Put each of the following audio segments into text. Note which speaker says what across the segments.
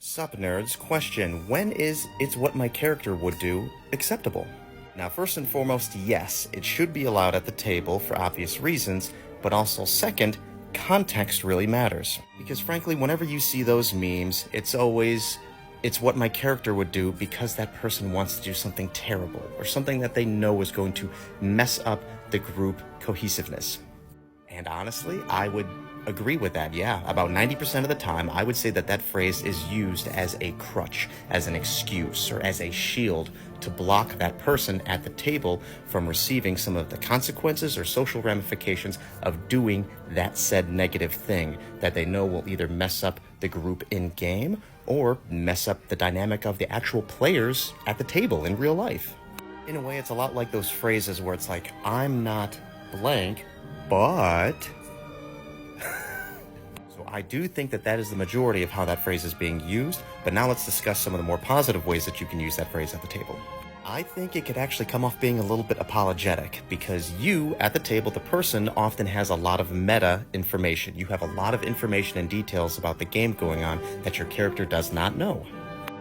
Speaker 1: Sup nerds, question, when is "it's what my character would do" acceptable? Now first and foremost, yes, it should be allowed at the table for obvious reasons, but also second, context really matters. Because frankly, whenever you see those memes, it's always, "it's what my character would do" because that person wants to do something terrible, or something that they know is going to mess up the group cohesiveness. And honestly, I would agree with that, yeah. About 90% of the time, I would say that that phrase is used as a crutch, as an excuse, or as a shield to block that person at the table from receiving some of the consequences or social ramifications of doing that said negative thing that they know will either mess up the group in-game or mess up the dynamic of the actual players at the table in real life. In a way, it's a lot like those phrases where it's like, "I'm not blank, but..." So I do think that that is the majority of how that phrase is being used, but now let's discuss some of the more positive ways that you can use that phrase at the table. I think it could actually come off being a little bit apologetic, because you, at the table, the person, often has a lot of meta information. You have a lot of information and details about the game going on that your character does not know.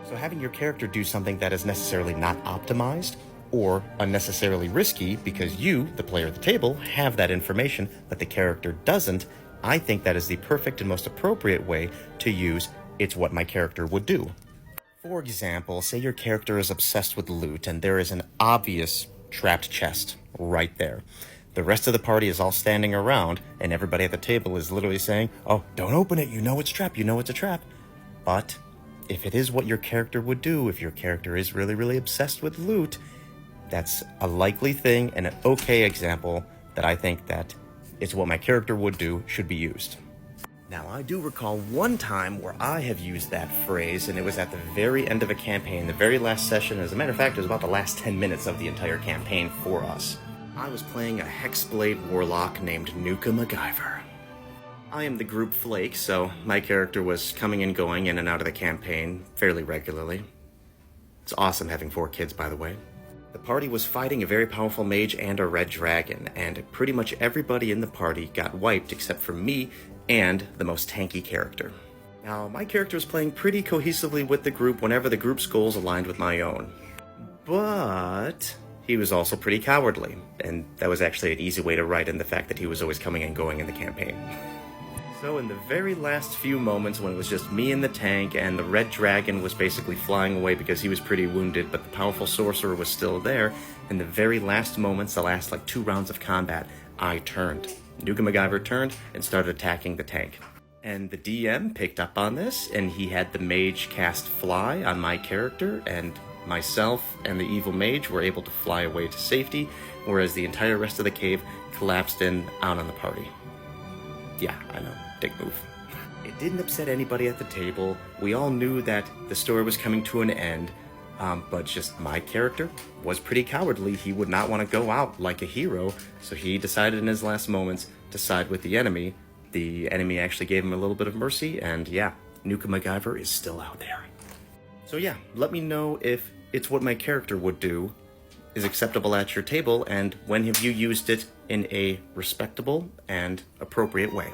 Speaker 1: So having your character do something that is necessarily not optimized, or unnecessarily risky because you, the player at the table, have that information, but the character doesn't, I think that is the perfect and most appropriate way to use "it's what my character would do." For example, say your character is obsessed with loot and there is an obvious trapped chest right there. The rest of the party is all standing around and everybody at the table is literally saying, "Oh, don't open it, you know it's a trap, you know it's a trap." But if it is what your character would do, if your character is really, really obsessed with loot, that's a likely thing and an okay example that I think that "it's what my character would do" should be used. Now, I do recall one time where I have used that phrase, and it was at the very end of a campaign, the very last session. As a matter of fact, it was about the last 10 minutes of the entire campaign for us. I was playing a Hexblade warlock named Nuka MacGyver. I am the group Flake, so my character was coming and going in and out of the campaign fairly regularly. It's awesome having 4 kids, by the way. The party was fighting a very powerful mage and a red dragon, and pretty much everybody in the party got wiped except for me and the most tanky character. Now, my character was playing pretty cohesively with the group whenever the group's goals aligned with my own. But he was also pretty cowardly, and that was actually an easy way to write in the fact that he was always coming and going in the campaign. So in the very last few moments when it was just me and the tank and the red dragon was basically flying away because he was pretty wounded, but the powerful sorcerer was still there, in the very last moments, the last 2 rounds of combat, I turned. Nuka MacGyver turned and started attacking the tank. And the DM picked up on this, and he had the mage cast Fly on my character, and myself and the evil mage were able to fly away to safety, whereas the entire rest of the cave collapsed in out on the party. Yeah, I know. Dick move. It didn't upset anybody at the table. We all knew that the story was coming to an end, but just my character was pretty cowardly. He would not want to go out like a hero, so he decided in his last moments to side with the enemy. The enemy actually gave him a little bit of mercy, and yeah, Nuka MacGyver is still out there. So yeah, let me know if "it's what my character would do" is acceptable at your table, and when have you used it in a respectable and appropriate way.